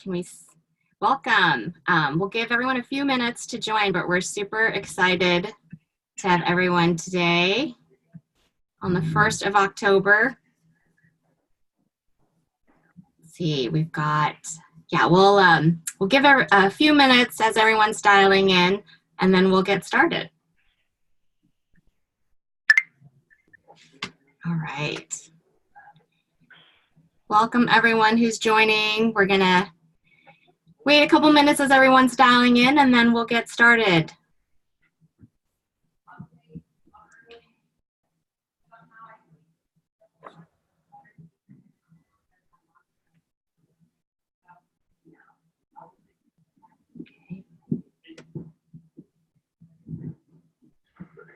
Can we welcome? We'll give everyone a few minutes to join, but we're super excited to have everyone today on the 1st of October. Let's see, we've got, we'll give a few minutes as everyone's dialing in, and then we'll get started. All right. Welcome everyone who's joining. We're gonna wait a couple minutes as everyone's dialing in, and then we'll get started.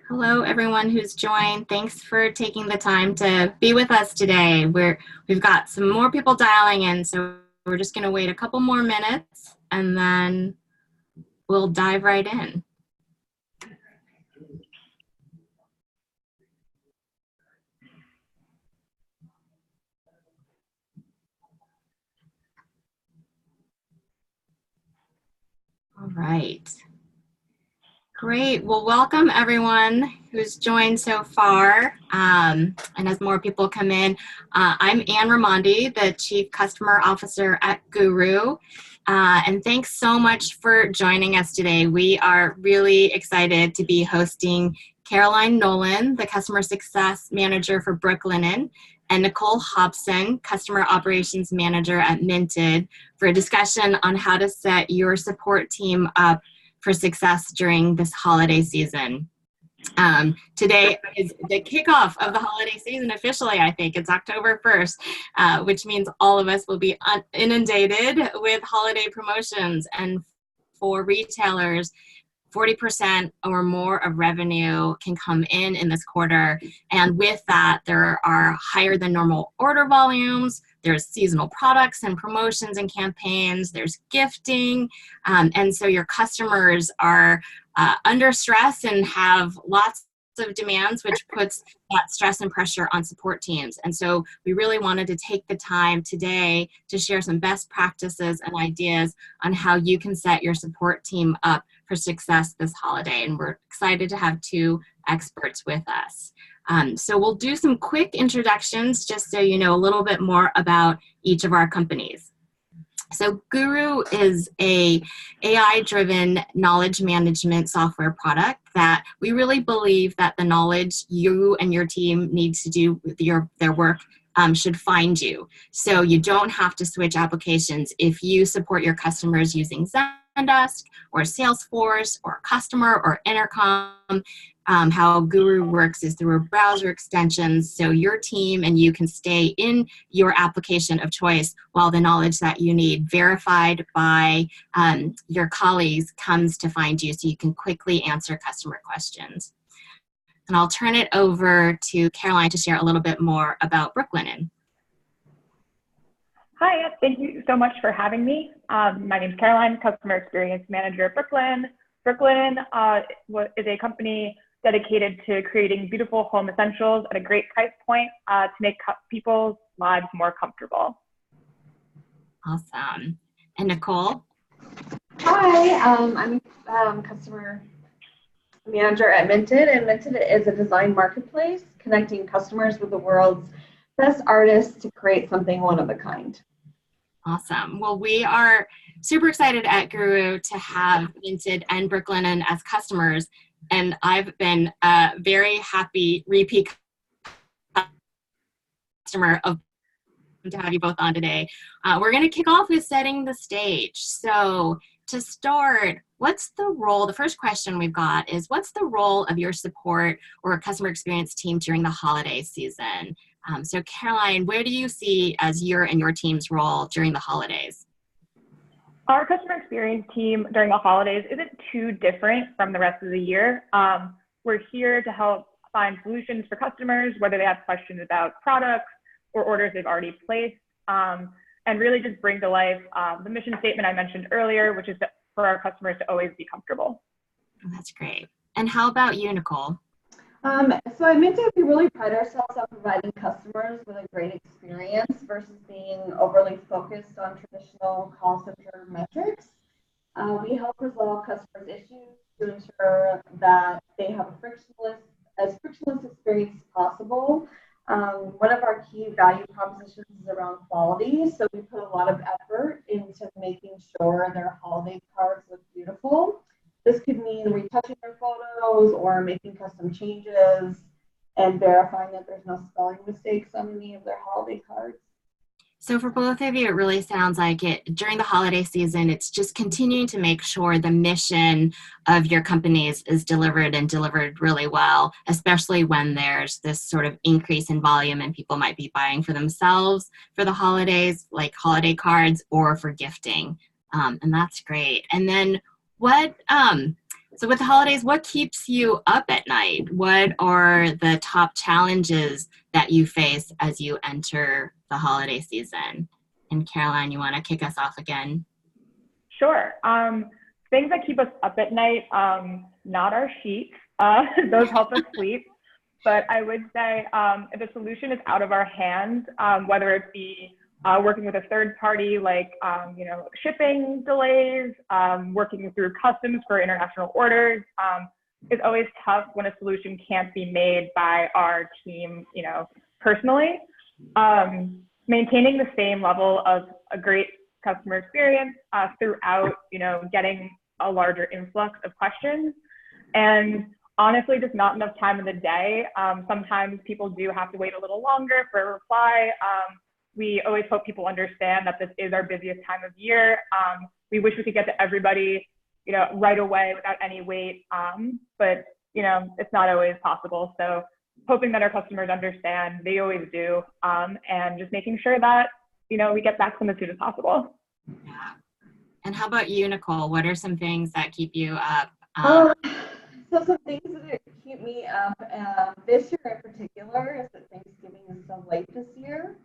Hello, everyone who's joined. Thanks for taking the time to be with us today. We've got some more people dialing in, so we're just going to wait a couple more minutes, and then we'll dive right in. All right. Great. Well, welcome everyone who's joined so far. And as more people come in, I'm Anne Raimondi, the Chief Customer Officer at Guru. And thanks so much for joining us today. We are really excited to be hosting Caroline Nolan, the Customer Success Manager for Brooklinen, and Nicole Hobson, Customer Operations Manager at Minted, for a discussion on how to set your support team up for success during this holiday season. Today is the kickoff of the holiday season officially, I think. It's October 1st, which means all of us will be inundated with holiday promotions. And for retailers, 40% or more of revenue can come in this quarter. And with that, there are higher than normal order volumes. There's seasonal products and promotions and campaigns. There's gifting. And so your customers are under stress and have lots of demands, which puts that stress and pressure on support teams. And so we really wanted to take the time today to share some best practices and ideas on how you can set your support team up for success this holiday. And we're excited to have two experts with us. So we'll do some quick introductions just so you know a little bit more about each of our companies. So Guru is a AI-driven knowledge management software product that we really believe that the knowledge you and your team needs to do with their work should find you. So you don't have to switch applications if you support your customers using Zendesk or Salesforce or Customer or Intercom. How Guru works is through a browser extensions, so your team and you can stay in your application of choice while the knowledge that you need verified by your colleagues comes to find you, so you can quickly answer customer questions. And I'll turn it over to Caroline to share a little bit more about Brooklinen. Hi, thank you so much for having me. My name is Caroline, Customer Experience Manager at Brooklinen. Brooklinen is a company dedicated to creating beautiful home essentials at a great price point to make people's lives more comfortable. Awesome. And Nicole? Hi, I'm Customer Manager at Minted, and Minted is a design marketplace connecting customers with the world's best artists to create something one of a kind. Awesome. Well, we are super excited at Guru to have Minted and Brooklinen as customers. And I've been a very happy repeat customer to have you both on today. We're going to kick off with setting the stage. So to start, what's the role? The first question we've got is, what's the role of your support or customer experience team during the holiday season? So Caroline, where do you see as your and your team's role during the holidays? Our customer experience team during the holidays isn't too different from the rest of the year. We're here to help find solutions for customers, whether they have questions about products or orders they've already placed, and really just bring to life the mission statement I mentioned earlier, which is for our customers to always be comfortable. That's great. And how about you, Nicole? So at Minted, we really pride ourselves on providing customers with a great experience versus being overly focused on traditional call center metrics. We help resolve customers' issues to ensure that they have a frictionless experience as possible. One of our key value propositions is around quality, so we put a lot of effort into making sure their holiday cards look beautiful. This could mean retouching their photos or making custom changes and verifying that there's no spelling mistakes on any of their holiday cards. So for both of you, it really sounds like it during the holiday season, it's just continuing to make sure the mission of your companies is delivered and delivered really well, especially when there's this sort of increase in volume and people might be buying for themselves for the holidays, like holiday cards or for gifting. And that's great. And then so with the holidays, what keeps you up at night? What are the top challenges that you face as you enter the holiday season? And Caroline, you want to kick us off again? Sure. Things that keep us up at night, not our sheets. Those help us sleep. But I would say if a solution is out of our hands, whether it be working with a third party like shipping delays, working through customs for international orders, it's always tough when a solution can't be made by our team, personally. Maintaining the same level of a great customer experience throughout, getting a larger influx of questions. And honestly, just not enough time in the day. Sometimes people do have to wait a little longer for a reply. We always hope people understand that this is our busiest time of year. We wish we could get to everybody, right away without any wait. But, it's not always possible. So hoping that our customers understand, they always do. And just making sure that, we get back to them as soon as possible. Yeah. And how about you, Nicole? What are some things that keep you up? So some things that keep me up this year in particular is that Thanksgiving is so late this year.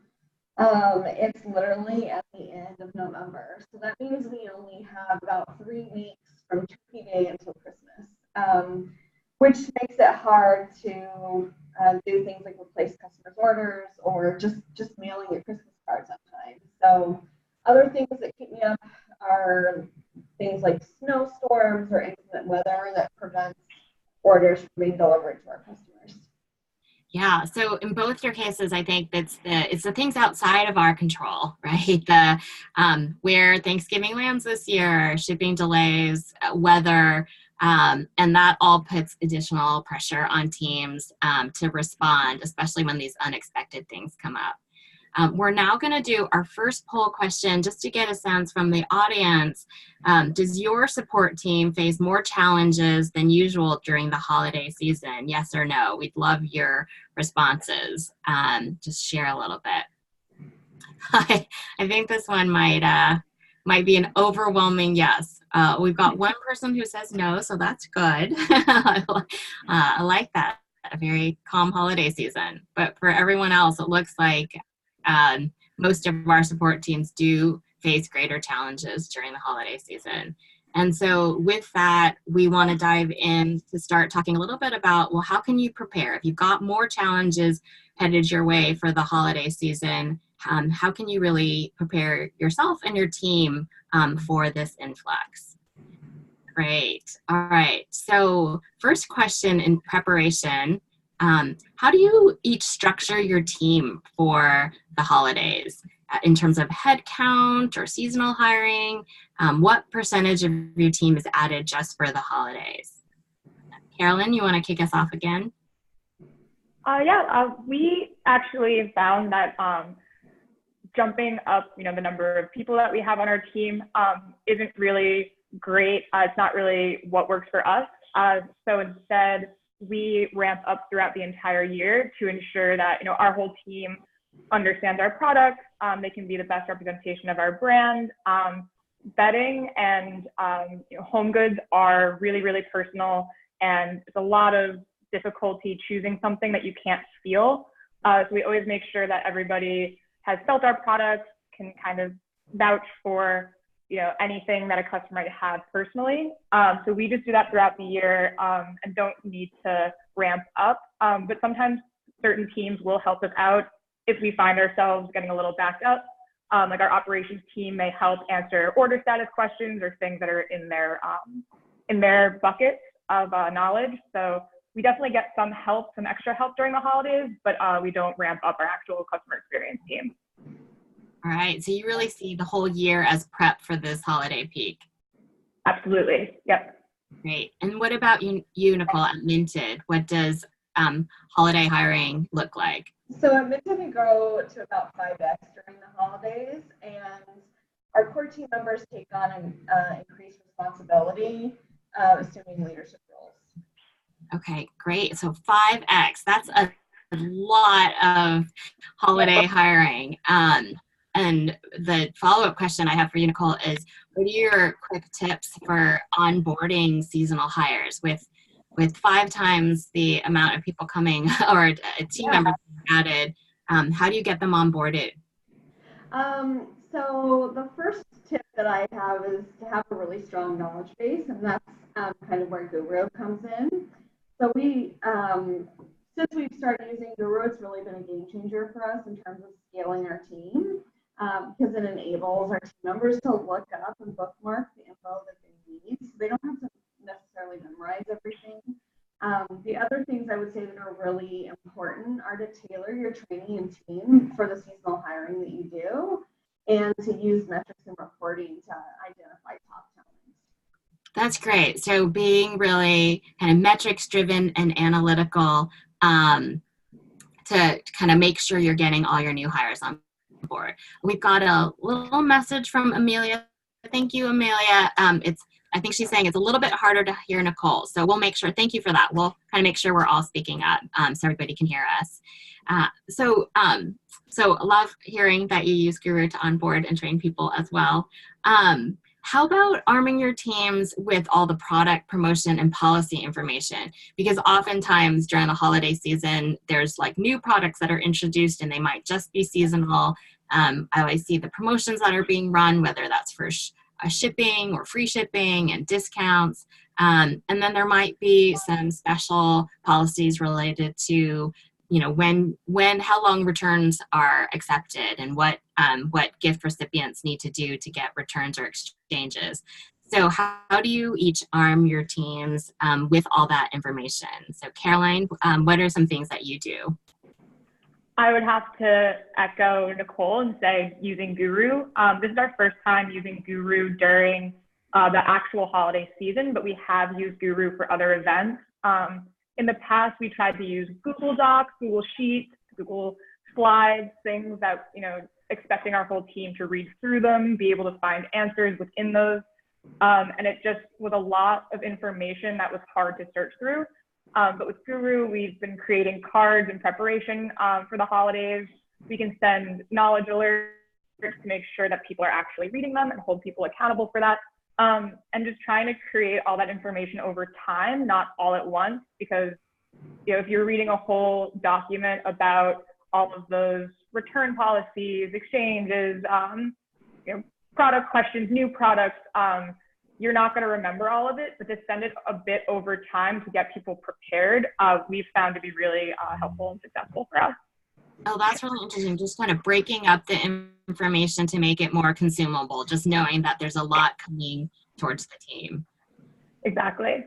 It's literally at the end of November. So that means we only have about 3 weeks from Turkey Day until Christmas, which makes it hard to do things like replace customers' orders or just mailing your Christmas cards on time. So other things that keep me up are things like snowstorms or inclement weather that prevents orders from being delivered to our customers. Yeah. So in both your cases, I think it's the things outside of our control, right? The where Thanksgiving lands this year, shipping delays, weather, and that all puts additional pressure on teams to respond, especially when these unexpected things come up. We're now going to do our first poll question just to get a sense from the audience. Does your support team face more challenges than usual during the holiday season? Yes or no? We'd love your responses. Just share a little bit. I think this one might be an overwhelming yes. We've got one person who says no, so that's good. I like that. A very calm holiday season. But for everyone else, it looks like most of our support teams do face greater challenges during the holiday season. And so with that, we want to dive in to start talking a little bit about, well, how can you prepare? If you've got more challenges headed your way for the holiday season, how can you really prepare yourself and your team for this influx? Great. All right. So first question in preparation, how do you each structure your team for the holidays in terms of head count or seasonal hiring? What percentage of your team is added just for the holidays? Carolyn, you want to kick us off again? We actually found that jumping up, the number of people that we have on our team isn't really great. It's not really what works for us. So instead, we ramp up throughout the entire year to ensure that our whole team understands our products. They can be the best representation of our brand. Bedding and home goods are really, really personal, and it's a lot of difficulty choosing something that you can't feel. So we always make sure that everybody has felt our products, can kind of vouch for anything that a customer might have personally. So we just do that throughout the year and don't need to ramp up, but sometimes certain teams will help us out if we find ourselves getting a little backed up. Like our operations team may help answer order status questions or things that are in their bucket of knowledge. So we definitely get some help, some extra help during the holidays, but we don't ramp up our actual customer experience team. All right, so you really see the whole year as prep for this holiday peak. Absolutely, yep. Great. And what about you, Nicole, at Minted? What does holiday hiring look like? So at Minted, we grow to about 5x during the holidays, and our core team members take on an increased responsibility, assuming leadership roles. Okay, great. So 5x, that's a lot of holiday hiring. And the follow-up question I have for you, Nicole, is what are your quick tips for onboarding seasonal hires with 5 times the amount of people coming or team members added? How do you get them onboarded? So the first tip that I have is to have a really strong knowledge base, and that's kind of where Guru comes in. So since we've started using Guru, it's really been a game changer for us in terms of scaling our team, because it enables our team members to look up and bookmark the info that they need. So they don't have to necessarily memorize everything. The other things I would say that are really important are to tailor your training and team for the seasonal hiring that you do, and to use metrics and reporting to identify top talent. That's great. So being really kind of metrics driven and analytical to kind of make sure you're getting all your new hires on board. We've got a little message from Amelia. Thank you, Amelia. I think she's saying it's a little bit harder to hear Nicole. So we'll make sure, thank you for that. We'll kind of make sure we're all speaking up so everybody can hear us. So I love hearing that you use Guru to onboard and train people as well. How about arming your teams with all the product promotion and policy information? Because oftentimes during the holiday season, there's like new products that are introduced and they might just be seasonal. I always see the promotions that are being run, whether that's for shipping or free shipping and discounts. And then there might be some special policies related to, you know, how long returns are accepted and what gift recipients need to do to get returns or exchanges. So how do you each arm your teams with all that information? So Caroline, what are some things that you do? I would have to echo Nicole and say using Guru. This is our first time using Guru during the actual holiday season, but we have used Guru for other events. In the past, we tried to use Google Docs, Google Sheets, Google Slides, things that, you know, expecting our whole team to read through them, be able to find answers within those. And it just was a lot of information that was hard to search through. But with Guru, we've been creating cards in preparation for the holidays. We can send knowledge alerts to make sure that people are actually reading them and hold people accountable for that. And just trying to create all that information over time, not all at once, because, you know, if you're reading a whole document about all of those return policies, exchanges, you know, product questions, new products, you're not going to remember all of it, but to send it a bit over time to get people prepared, we've found to be really helpful and successful for us. Oh, that's really interesting. Just kind of breaking up the information to make it more consumable, just knowing that there's a lot coming towards the team. Exactly.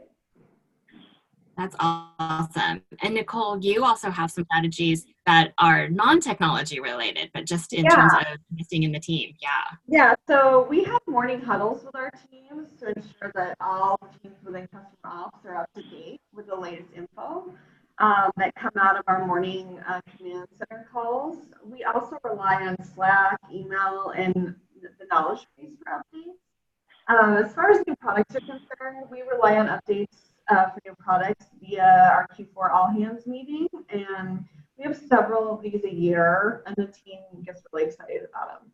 That's awesome. And Nicole, you also have some strategies that are non-technology related, but just in terms of investing in the team. Yeah, so we have morning huddles with our teams to ensure that all teams within customer ops are up to date with the latest info that come out of our morning command center calls. We also rely on Slack, email, and the knowledge base for updates. As far as new products are concerned, we rely on updates for new products via our Q4 all hands meeting, and we have several of these a year, and the team gets really excited about them.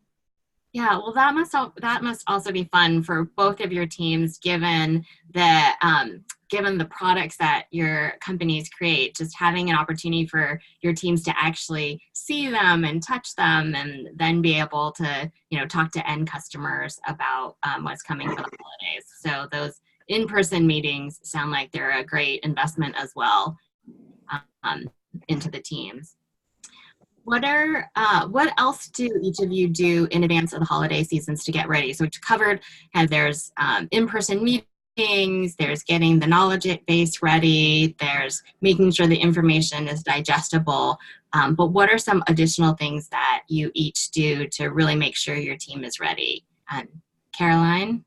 Yeah, well, that must also be fun for both of your teams, given the products that your companies create. Just having an opportunity for your teams to actually see them and touch them, and then be able to, you know, talk to end customers about what's coming for the holidays. So those in-person meetings sound like they're a great investment as well. um, into the teams. What else do each of you do in advance of the holiday seasons to get ready? So we've covered, and there's in-person meetings, there's getting the knowledge base ready, there's making sure the information is digestible. But what are some additional things that you each do to really make sure your team is ready? Caroline?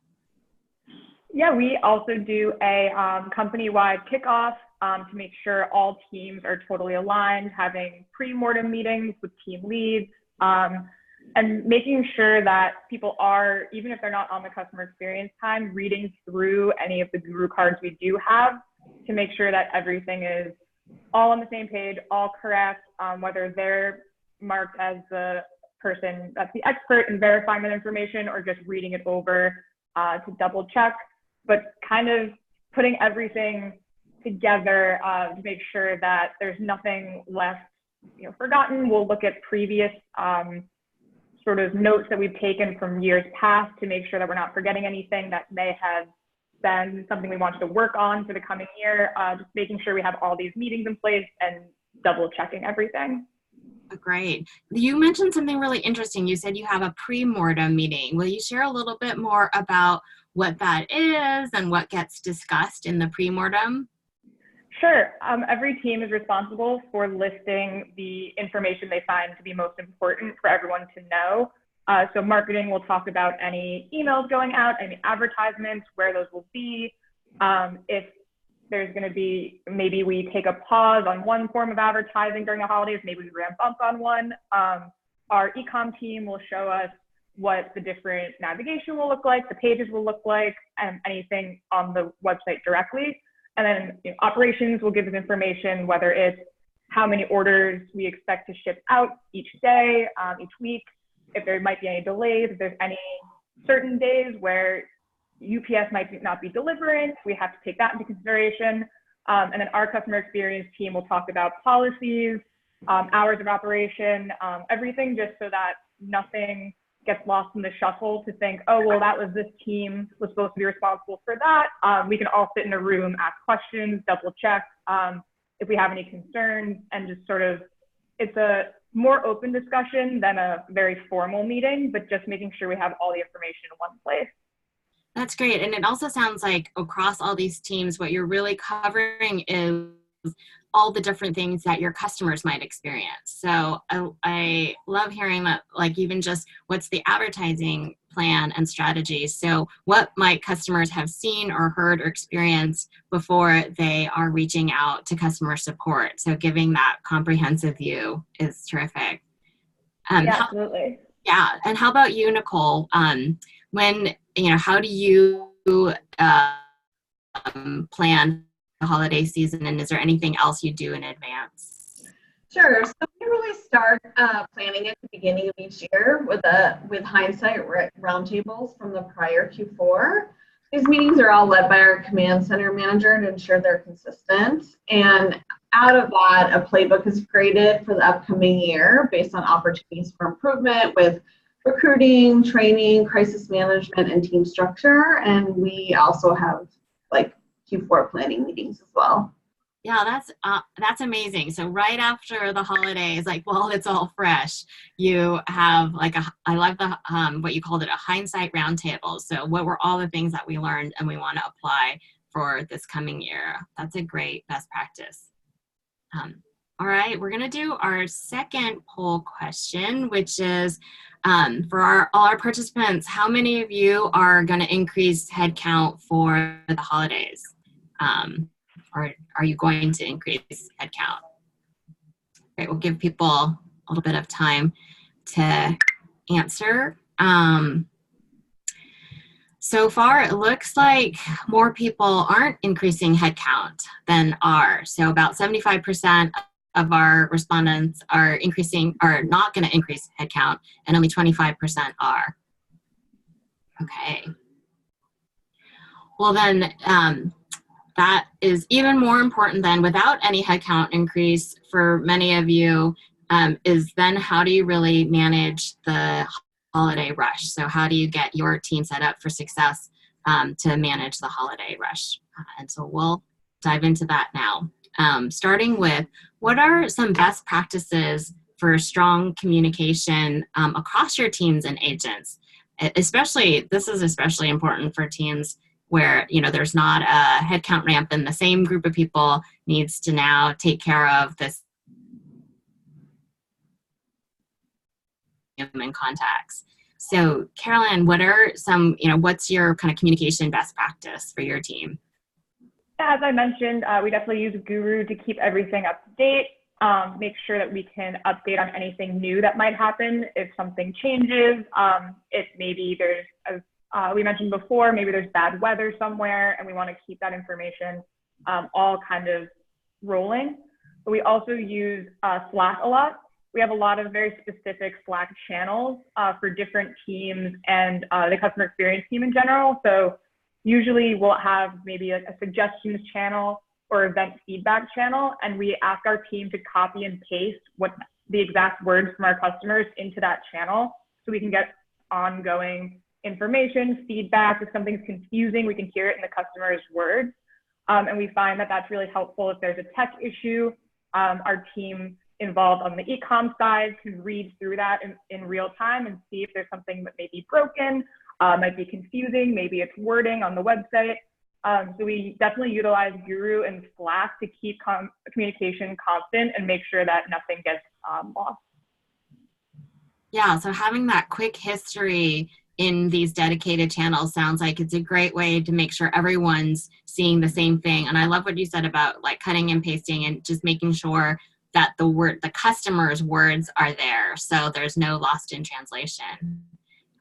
Yeah, we also do a company-wide kickoff to make sure all teams are totally aligned, having pre-mortem meetings with team leads, and making sure that people are, even if they're not on the customer experience time, reading through any of the guru cards we do have to make sure that everything is all on the same page, all correct, whether they're marked as the person that's the expert in verifying that information or just reading it over to double check, but kind of putting everything together to make sure that there's nothing left forgotten. We'll look at previous sort of notes that we've taken from years past to make sure that we're not forgetting anything that may have been something we wanted to work on for the coming year, just making sure we have all these meetings in place and double checking everything. Great. You mentioned something really interesting. You said you have a pre-mortem meeting. Will you share a little bit more about what that is and what gets discussed in the pre-mortem? Sure. Every team is responsible for listing the information they find to be most important for everyone to know. So marketing will talk about any emails going out, any advertisements, where those will be. If there's going to be, maybe we take a pause on one form of advertising during the holidays, maybe we ramp up on one. Our ecom team will show us what the different navigation will look like, the pages will look like, and anything on the website directly. And then operations will give us information, whether it's how many orders we expect to ship out each day, each week, if there might be any delays, if there's any certain days where UPS might not be delivering, we have to take that into consideration. And then our customer experience team will talk about policies, hours of operation, everything, just so that nothing gets lost in the shuffle to think, oh, well, that was this team was supposed to be responsible for that. We can all sit in a room, ask questions, double check if we have any concerns, and just sort of, it's a more open discussion than a very formal meeting, but just making sure we have all the information in one place. That's great. And it also sounds like across all these teams, what you're really covering is all the different things that your customers might experience. So I love hearing that, like even just what's the advertising plan and strategy. So what might customers have seen or heard or experienced before they are reaching out to customer support? So giving that comprehensive view is terrific. Yeah, absolutely. And how about you, Nicole? How do you plan the holiday season, and is there anything else you do in advance? Sure. So we really start planning at the beginning of each year with hindsight roundtables from the prior Q4. These meetings are all led by our command center manager to ensure they're consistent. And out of that, a playbook is created for the upcoming year based on opportunities for improvement with recruiting, training, crisis management, and team structure. And we also have Q4 planning meetings as well. Yeah, that's amazing. So right after the holidays, while it's all fresh, you have I love the what you called it, a hindsight roundtable. So what were all the things that we learned and we want to apply for this coming year? That's a great best practice. All right, we're gonna do our second poll question, which is for all our participants, how many of you are gonna increase headcount for the holidays? Or are you going to increase headcount? Great, we'll give people a little bit of time to answer. So far, it looks like more people aren't increasing headcount than are. So about 75% of our respondents are not going to increase headcount, and only 25% are. Okay. Well then, that is even more important than without any headcount increase for many of you, is then how do you really manage the holiday rush? So how do you get your team set up for success to manage the holiday rush? And so we'll dive into that now. starting with what are some best practices for strong communication across your teams and agents? Especially, this is especially important for teams where, you know, there's not a headcount ramp and the same group of people needs to now take care of this human contacts. So Carolyn, what are some, you know, what's your kind of communication best practice for your team? As I mentioned, we definitely use Guru to keep everything up to date, make sure that we can update on anything new that might happen if something changes, if maybe there's, as we mentioned before, maybe there's bad weather somewhere and we want to keep that information all kind of rolling. But we also use Slack a lot. We have a lot of very specific Slack channels for different teams and the customer experience team in general. So usually we'll have maybe a suggestions channel or event feedback channel, and we ask our team to copy and paste what the exact words from our customers into that channel so we can get ongoing information, feedback. If something's confusing, we can hear it in the customer's words. And we find that that's really helpful if there's a tech issue. Our team involved on the e-com side can read through that in real time and see if there's something that may be broken, might be confusing, maybe it's wording on the website. So we definitely utilize Guru and Slack to keep communication constant and make sure that nothing gets lost. Yeah, so having that quick history in these dedicated channels sounds like it's a great way to make sure everyone's seeing the same thing. And I love what you said about like cutting and pasting and just making sure that the customer's words are there, so there's no lost in translation.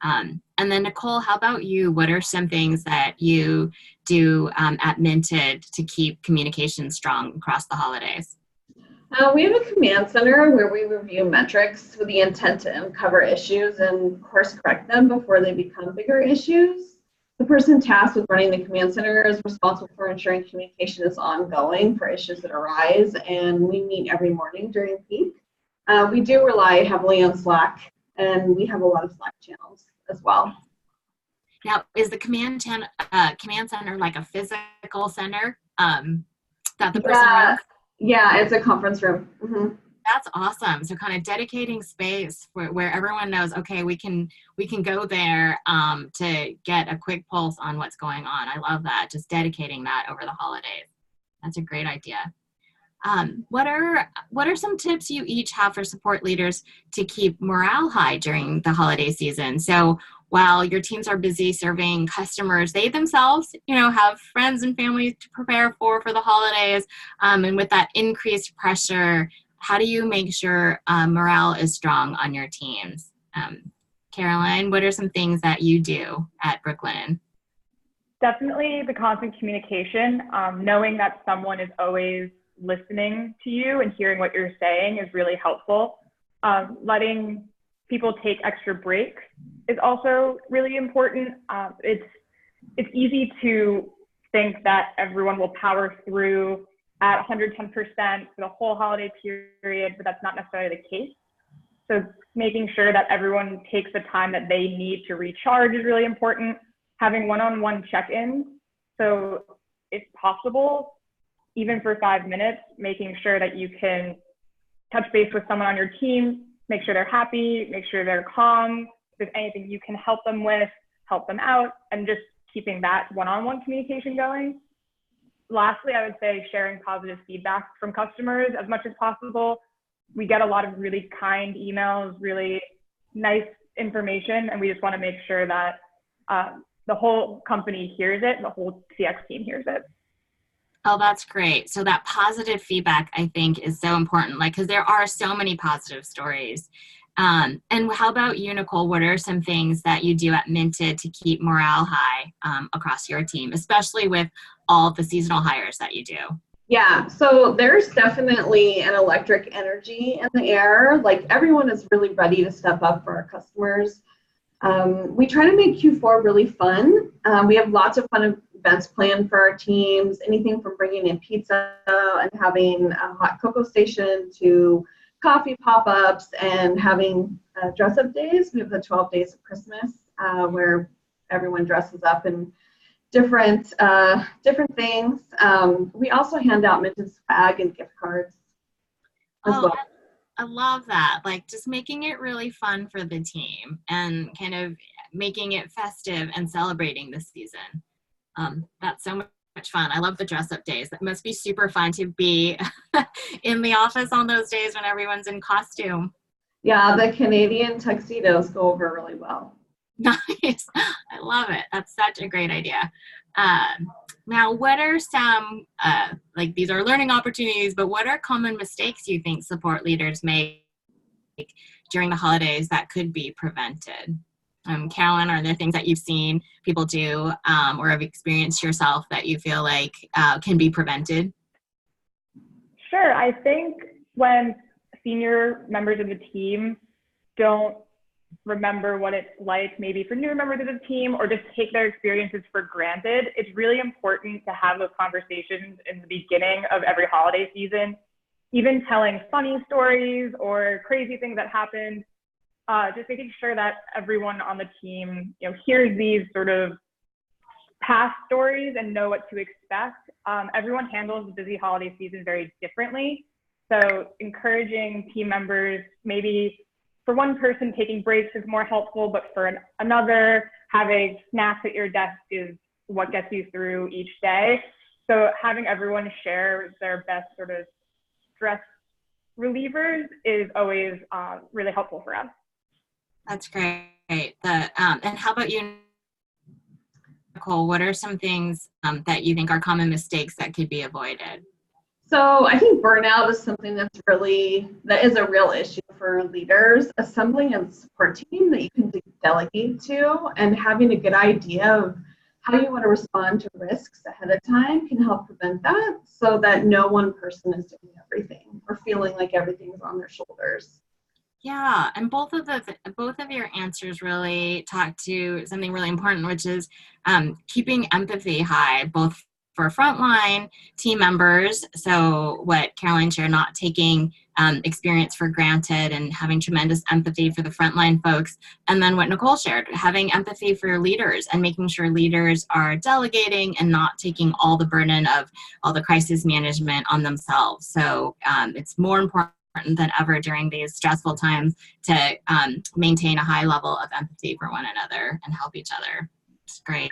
And then Nicole, how about you? What are some things that you do at Minted to keep communication strong across the holidays? We have a command center where we review metrics with the intent to uncover issues and course correct them before they become bigger issues. The person tasked with running the command center is responsible for ensuring communication is ongoing for issues that arise, and we meet every morning during peak. We do rely heavily on Slack, and we have a lot of Slack channels as well. Now, is the command center like a physical center that the person runs? Yeah, it's a conference room. Mm-hmm. That's awesome. So kind of dedicating space where everyone knows, okay, we can go there to get a quick pulse on what's going on. I love that. Just dedicating that over the holidays. That's a great idea. What are some tips you each have for support leaders to keep morale high during the holiday season? So while your teams are busy serving customers, they themselves, you know, have friends and families to prepare for the holidays. And with that increased pressure, how do you make sure morale is strong on your teams? Caroline, what are some things that you do at Brooklyn? Definitely the constant communication, knowing that someone is always listening to you and hearing what you're saying is really helpful. Letting people take extra breaks is also really important. It's easy to think that everyone will power through at 110% for the whole holiday period, but that's not necessarily the case. So making sure that everyone takes the time that they need to recharge is really important. Having one-on-one check-ins. So if possible, even for 5 minutes, making sure that you can touch base with someone on your team, make sure they're happy, make sure they're calm. If there's anything you can help them with, help them out, and just keeping that one-on-one communication going. Lastly, I would say sharing positive feedback from customers as much as possible. We get a lot of really kind emails, really nice information, and we just want to make sure that the whole company hears it, the whole CX team hears it. Oh, that's great. So that positive feedback, I think, is so important, like, because there are so many positive stories. And how about you, Nicole? What are some things that you do at Minted to keep morale high across your team, especially with all the seasonal hires that you do? Yeah, so there's definitely an electric energy in the air. Like, everyone is really ready to step up for our customers. We try to make Q4 really fun. We have lots of fun events planned for our teams, anything from bringing in pizza and having a hot cocoa station to coffee pop-ups and having dress-up days. We have the 12 days of Christmas where everyone dresses up and different things. We also hand out Minted swag and gift cards as Oh, well. I love that. Like just making it really fun for the team and kind of making it festive and celebrating the season. That's so much fun. I love the dress up days. It must be super fun to be in the office on those days when everyone's in costume. Yeah, the Canadian tuxedos go over really well. Nice. I love it. That's such a great idea. Now, what are some, like these are learning opportunities, but what are common mistakes you think support leaders make during the holidays that could be prevented? Carolyn, are there things that you've seen people do or have experienced yourself that you feel like can be prevented? Sure. I think when senior members of the team don't remember what it's like maybe for newer members of the team or just take their experiences for granted, it's really important to have those conversations in the beginning of every holiday season, even telling funny stories or crazy things that happened, just making sure that everyone on the team, hears these sort of past stories and know what to expect. Everyone handles the busy holiday season very differently. So encouraging team members, maybe for one person, taking breaks is more helpful, but for another, having snacks at your desk is what gets you through each day. So having everyone share their best sort of stress relievers is always really helpful for us. That's great. And how about you, Nicole? What are some things that you think are common mistakes that could be avoided? So I think burnout is something that is a real issue for leaders. Assembling a support team that you can delegate to and having a good idea of how you want to respond to risks ahead of time can help prevent that so that no one person is doing everything or feeling like everything's on their shoulders. Yeah, and both of your answers really talk to something really important, which is keeping empathy high, both for frontline team members. So what Caroline shared, not taking experience for granted and having tremendous empathy for the frontline folks. And then what Nicole shared, having empathy for your leaders and making sure leaders are delegating and not taking all the burden of all the crisis management on themselves. So it's more important than ever during these stressful times to maintain a high level of empathy for one another and help each other. It's great.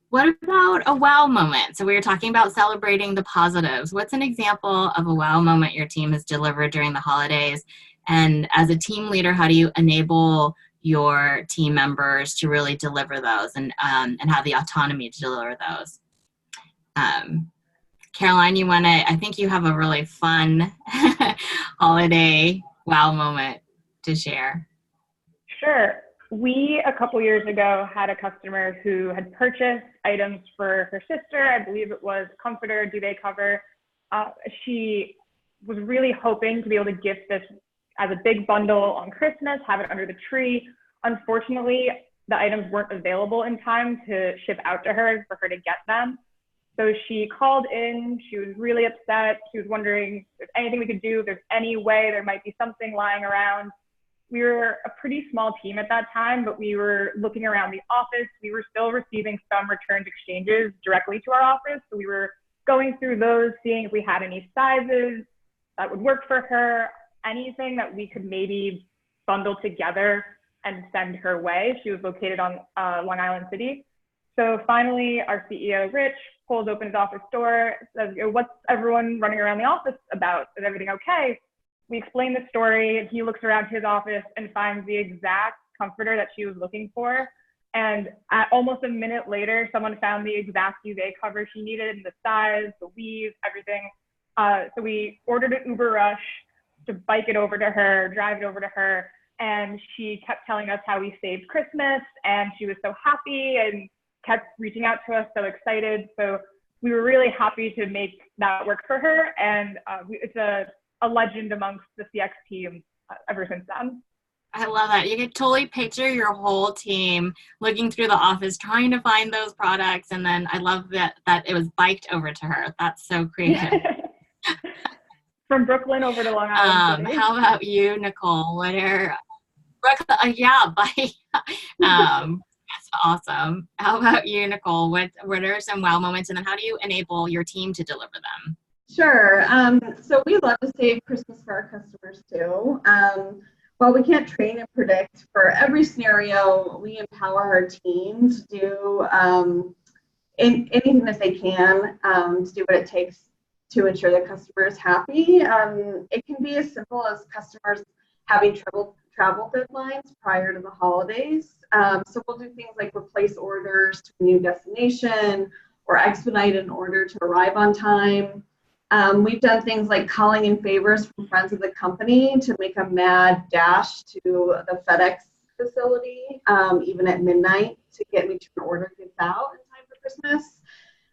What about a wow moment? So we were talking about celebrating the positives. What's an example of a wow moment your team has delivered during the holidays? And as a team leader, how do you enable your team members to really deliver those and have the autonomy to deliver those? Caroline, I think you have a really fun holiday wow moment to share. Sure. We, a couple years ago, had a customer who had purchased items for her sister. I believe it was comforter, duvet cover. She was really hoping to be able to gift this as a big bundle on Christmas, have it under the tree. Unfortunately, the items weren't available in time to ship out to her for her to get them. So she called in, she was really upset. She was wondering if there's anything we could do, if there's any way there might be something lying around. We were a pretty small team at that time, but we were looking around the office. We were still receiving some returns exchanges directly to our office. So we were going through those, seeing if we had any sizes that would work for her, anything that we could maybe bundle together and send her way. She was located on Long Island City. So finally, our CEO, Rich, pulls open his office door, says, what's everyone running around the office about? Is everything okay? We explain the story, and he looks around his office and finds the exact comforter that she was looking for. And almost a minute later, someone found the exact duvet cover she needed, the size, the weave, everything. So we ordered an Uber rush to bike it over to her, drive it over to her. And she kept telling us how we saved Christmas, and she was so happy and kept reaching out to us, so excited. So we were really happy to make that work for her. And it's a legend amongst the CX team ever since then. I love that. You can totally picture your whole team looking through the office, trying to find those products. And then I love that it was biked over to her. That's so creative. From Brooklyn over to Long Island City. How about you, Nicole? What are, bike. That's awesome. How about you, Nicole? What are some wow moments, and then how do you enable your team to deliver them? Sure. So we love to save Christmas for our customers too. While we can't train and predict for every scenario, we empower our team to do anything that they can to do what it takes to ensure the customer is happy. It can be as simple as customers having travel deadlines prior to the holidays. So we'll do things like replace orders to a new destination or expedite an order to arrive on time. We've done things like calling in favors from friends of the company to make a mad dash to the FedEx facility, even at midnight, to get me sure an order gets out in time for Christmas.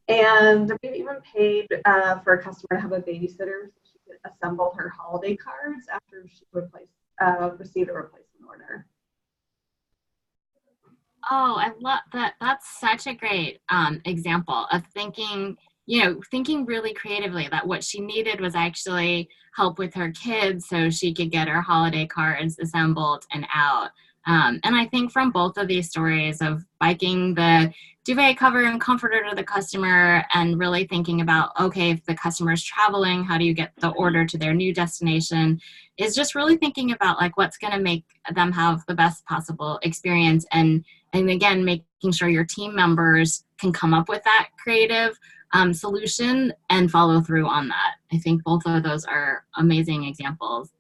And we've even paid for a customer to have a babysitter so she could assemble her holiday cards after she received a replacement order. Oh, I love that. That's such a great example of thinking really creatively that what she needed was actually help with her kids so she could get her holiday cards assembled and out. And I think from both of these stories of biking the duvet cover and comforter to the customer and really thinking about, okay, if the customer is traveling, how do you get the order to their new destination, is just really thinking about like what's going to make them have the best possible experience, and again, making sure your team members can come up with that creative solution and follow through on that. I think both of those are amazing examples.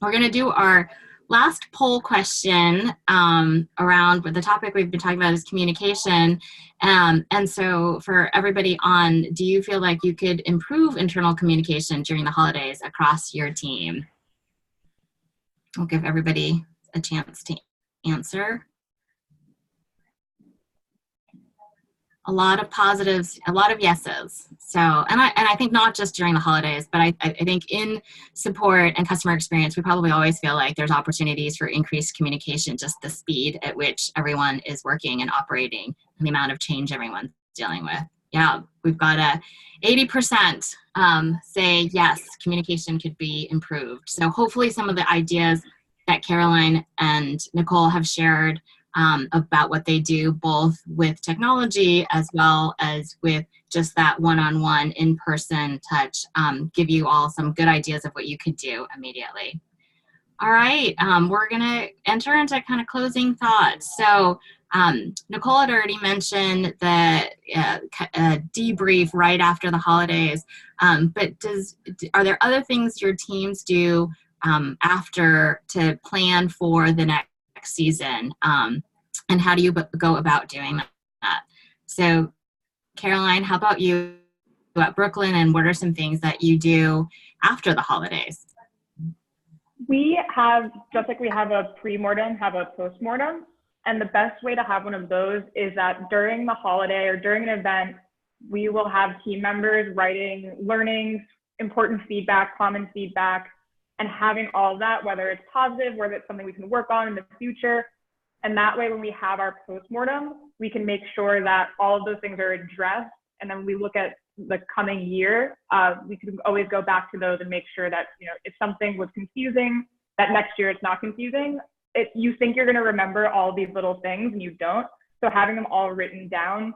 We're going to do our last poll question around the topic we've been talking about is communication. And so for everybody on, do you feel like you could improve internal communication during the holidays across your team? I'll give everybody a chance to answer. A lot of positives, a lot of yeses. So, and I think not just during the holidays, but I think in support and customer experience, we probably always feel like there's opportunities for increased communication, just the speed at which everyone is working and operating and the amount of change everyone's dealing with. Yeah, we've got a 80% say yes, communication could be improved. So hopefully some of the ideas that Caroline and Nicole have shared about what they do both with technology as well as with just that one-on-one in-person touch, give you all some good ideas of what you could do immediately. All right, we're gonna enter into kind of closing thoughts. So Nicole had already mentioned the debrief right after the holidays, but are there other things your teams do after to plan for the next season, and how do you go about doing that? So Caroline, how about you at Brooklyn, and what are some things that you do after the holidays? We have, just like we have a pre-mortem, have a post-mortem. And the best way to have one of those is that during the holiday or during an event, we will have team members writing learnings, important feedback, common feedback, and having all of that, whether it's positive, whether it's something we can work on in the future. And that way, when we have our postmortem, we can make sure that all of those things are addressed. And then we look at the coming year, we can always go back to those and make sure that, if something was confusing, that next year it's not confusing. You think you're going to remember all these little things and you don't. So having them all written down,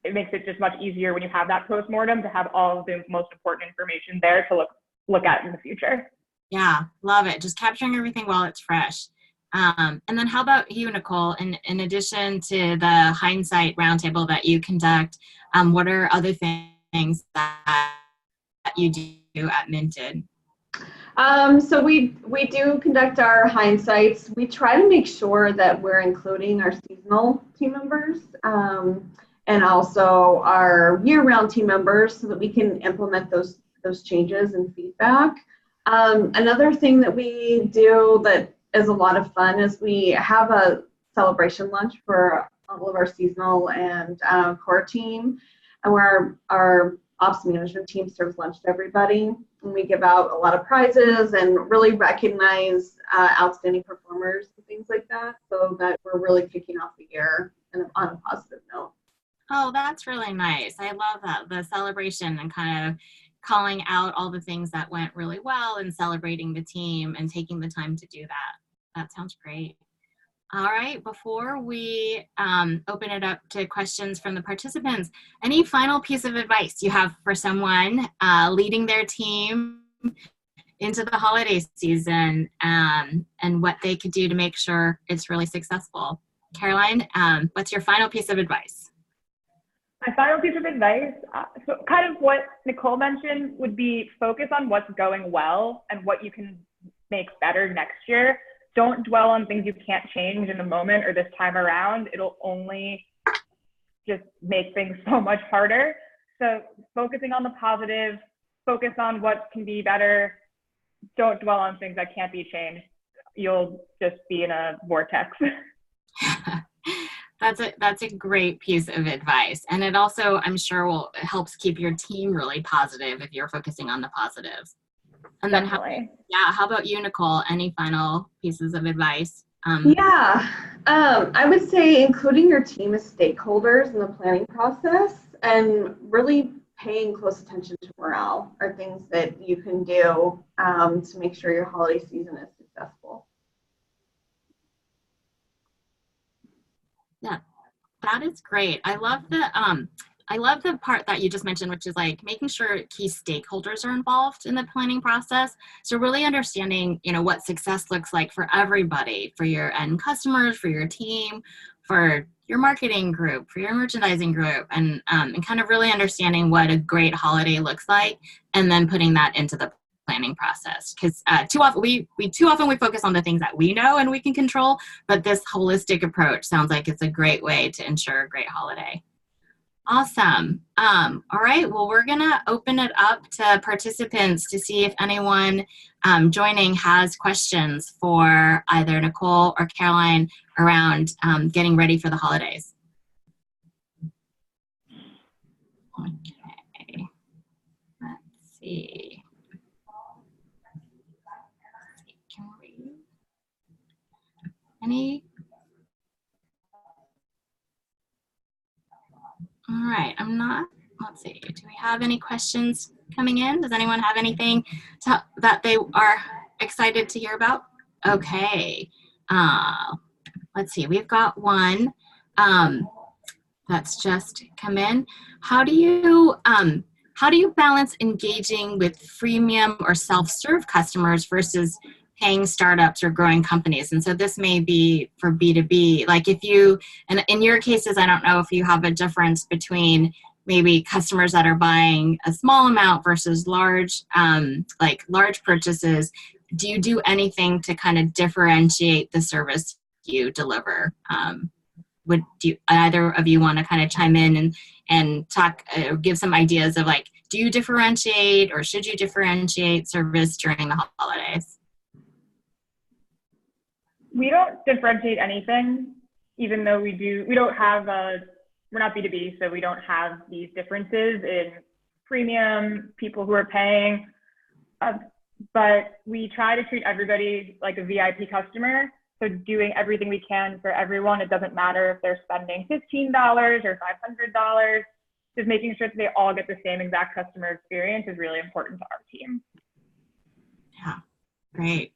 it makes it just much easier when you have that postmortem to have all of the most important information there to look at in the future. Yeah, love it. Just capturing everything while it's fresh. And then how about you, Nicole? In addition to the hindsight roundtable that you conduct, what are other things that you do at Minted? So we do conduct our hindsights. We try to make sure that we're including our seasonal team members and also our year-round team members so that we can implement those changes and feedback. Another thing that we do that is a lot of fun is we have a celebration lunch for all of our seasonal and core team, and where our ops management team serves lunch to everybody, and we give out a lot of prizes and really recognize outstanding performers and things like that, so that we're really kicking off the year on a positive note. Oh, that's really nice. I love that, the celebration and kind of calling out all the things that went really well and celebrating the team and taking the time to do that. That sounds great. All right, before we open it up to questions from the participants, any final piece of advice you have for someone leading their team into the holiday season, and what they could do to make sure it's really successful? Caroline, what's your final piece of advice? My final piece of advice, so kind of what Nicole mentioned, would be focus on what's going well and what you can make better next year. Don't dwell on things you can't change in the moment or this time around. It'll only just make things so much harder. So focusing on the positive, focus on what can be better. Don't dwell on things that can't be changed. You'll just be in a vortex. That's a great piece of advice. And it also, I'm sure, helps keep your team really positive if you're focusing on the positives. And then how about you, Nicole? Any final pieces of advice? I would say including your team as stakeholders in the planning process and really paying close attention to morale are things that you can do to make sure your holiday season is successful. Yeah, that is great. I love the part that you just mentioned, which is like making sure key stakeholders are involved in the planning process. So really understanding, what success looks like for everybody, for your end customers, for your team, for your marketing group, for your merchandising group, and kind of really understanding what a great holiday looks like, and then putting that into the planning process. Because too often we focus on the things that we know and we can control, but this holistic approach sounds like it's a great way to ensure a great holiday. Awesome. All right. Well, we're going to open it up to participants to see if anyone joining has questions for either Nicole or Caroline around getting ready for the holidays. Okay. Let's see. Can we? Any? All right, let's see, do we have any questions coming in? Does anyone have anything that they are excited to hear about? Okay, let's see, we've got one that's just come in. How do you balance engaging with freemium or self-serve customers versus paying startups or growing companies? And so this may be for B2B. Like if you, and in your cases, I don't know if you have a difference between maybe customers that are buying a small amount versus large purchases. Do you do anything to kind of differentiate the service you deliver? Would either of you want to kind of chime in and talk, give some ideas of like, do you differentiate or should you differentiate service during the holidays? We don't differentiate anything, even though we're not B2B, so we don't have these differences in premium, people who are paying, but we try to treat everybody like a VIP customer. So doing everything we can for everyone. It doesn't matter if they're spending $15 or $500, just making sure that they all get the same exact customer experience is really important to our team. Yeah, great.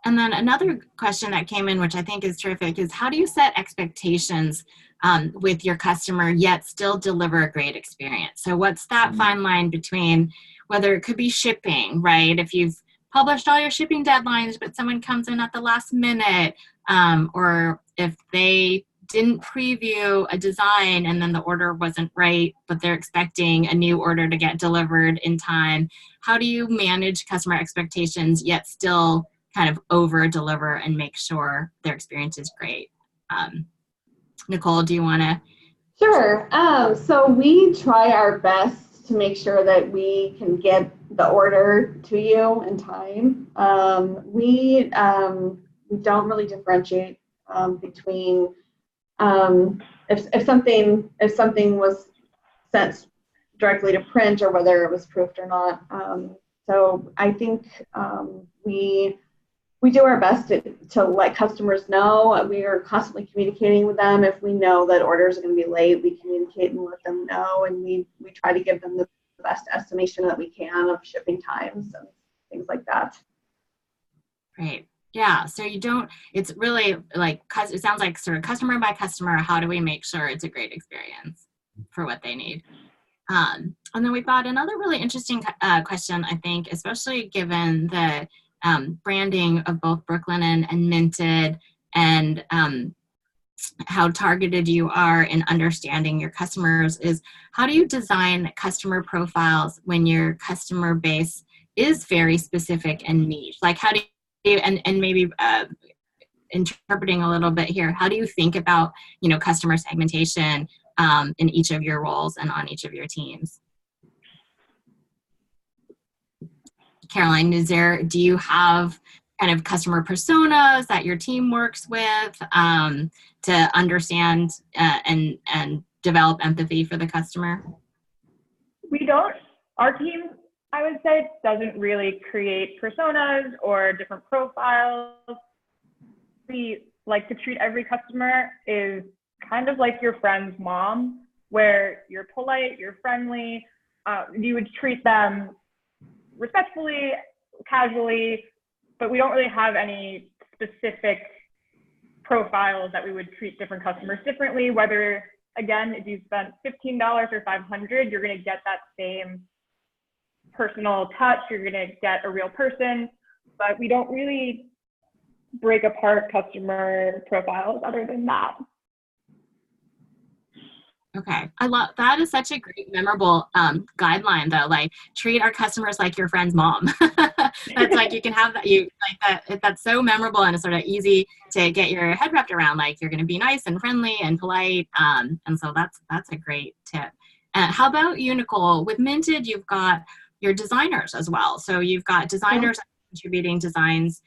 And then another question that came in, which I think is terrific, is how do you set expectations with your customer yet still deliver a great experience? So what's that fine line between whether it could be shipping, right? If you've published all your shipping deadlines, but someone comes in at the last minute, or if they didn't preview a design and then the order wasn't right, but they're expecting a new order to get delivered in time. How do you manage customer expectations yet still kind of over deliver and make sure their experience is great? Nicole, do you want to? Sure. So we try our best to make sure that we can get the order to you in time. We don't really differentiate between if something was sent directly to print or whether it was proofed or not. So I think we do our best to let customers know. We are constantly communicating with them. If we know that orders are going to be late, we communicate and let them know, and we try to give them the best estimation that we can of shipping times and things like that. Great. Yeah, so you don't, it's really like, it sounds like sort of customer by customer, how do we make sure it's a great experience for what they need? And then we've got another really interesting question, I think, especially given the branding of both Brooklyn and Minted, and how targeted you are in understanding your customers, is how do you design customer profiles when your customer base is very specific and niche? Like how do you, and maybe interpreting a little bit here, how do you think about, you know, customer segmentation in each of your roles and on each of your teams? Caroline, do you have kind of customer personas that your team works with to understand and develop empathy for the customer? We don't. Our team, I would say, doesn't really create personas or different profiles. We like to treat every customer is kind of like your friend's mom, where you're polite, you're friendly, you would treat them respectfully, casually, but we don't really have any specific profiles that we would treat different customers differently. Whether, again, if you spent $15 or $500, you're going to get that same personal touch, you're going to get a real person, but we don't really break apart customer profiles other than that. Okay, I love that. Is such a great, memorable guideline, though. Like, treat our customers like your friend's mom. That's like, you can have that. You like that. That's so memorable, and it's sort of easy to get your head wrapped around. Like, you're going to be nice and friendly and polite, and so that's a great tip. How about you, Nicole? With Minted, you've got your designers as well. So you've got designers contributing designs,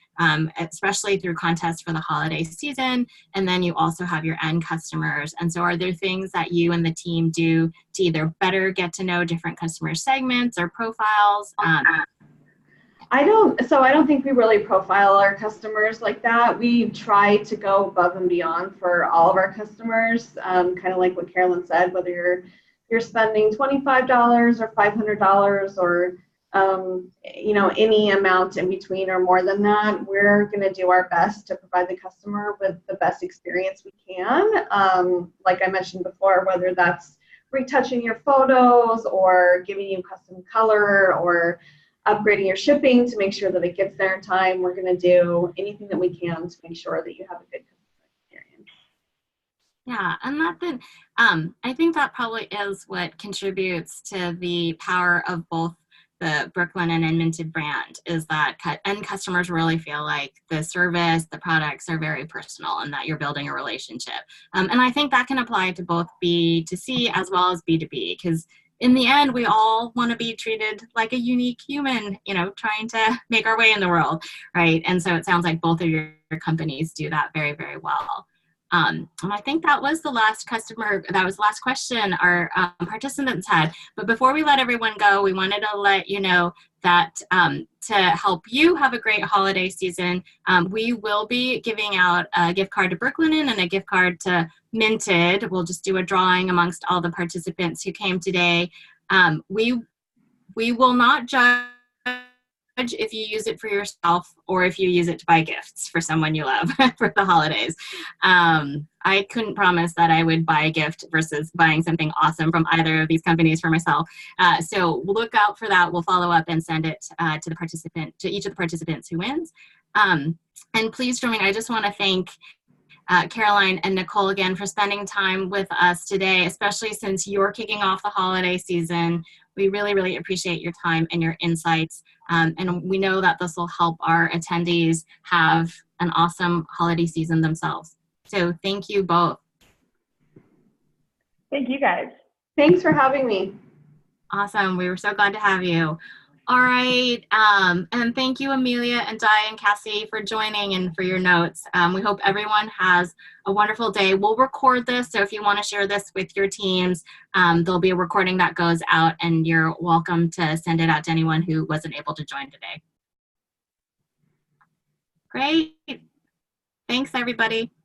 especially through contests for the holiday season. And then you also have your end customers. And so are there things that you and the team do to either better get to know different customer segments or profiles? I don't think we really profile our customers like that. We try to go above and beyond for all of our customers, kind of like what Carolyn said, whether you're spending $25 or $500 or any amount in between or more than that, we're going to do our best to provide the customer with the best experience we can. Like I mentioned before, whether that's retouching your photos or giving you custom color or upgrading your shipping to make sure that it gets there in time, we're going to do anything that we can to make sure that you have a good customer experience. Yeah, and I think that probably is what contributes to the power of both the Brooklyn and Minted brand, is that end customers really feel like the service, the products are very personal and that you're building a relationship. And I think that can apply to both B2C as well as B2B, because in the end, we all want to be treated like a unique human, trying to make our way in the world, right? And so it sounds like both of your companies do that very, very well. And I think that was the last question our participants had. But before we let everyone go, we wanted to let you know that to help you have a great holiday season, we will be giving out a gift card to Brooklinen and a gift card to Minted. We'll just do a drawing amongst all the participants who came today. We will not judge if you use it for yourself or if you use it to buy gifts for someone you love for the holidays. I couldn't promise that I would buy a gift versus buying something awesome from either of these companies for myself. So we'll look out for that. We'll follow up and send it to each of the participants who wins. And please join me. I just want to thank Caroline and Nicole again for spending time with us today, especially since you're kicking off the holiday season. We really, really appreciate your time and your insights. And we know that this will help our attendees have an awesome holiday season themselves. So thank you both. Thank you guys. Thanks for having me. Awesome. We were so glad to have you. All right. And thank you, Amelia and Di and Cassie, for joining and for your notes. We hope everyone has a wonderful day. We'll record this, so if you want to share this with your teams, there'll be a recording that goes out, and you're welcome to send it out to anyone who wasn't able to join today. Great. Thanks, everybody.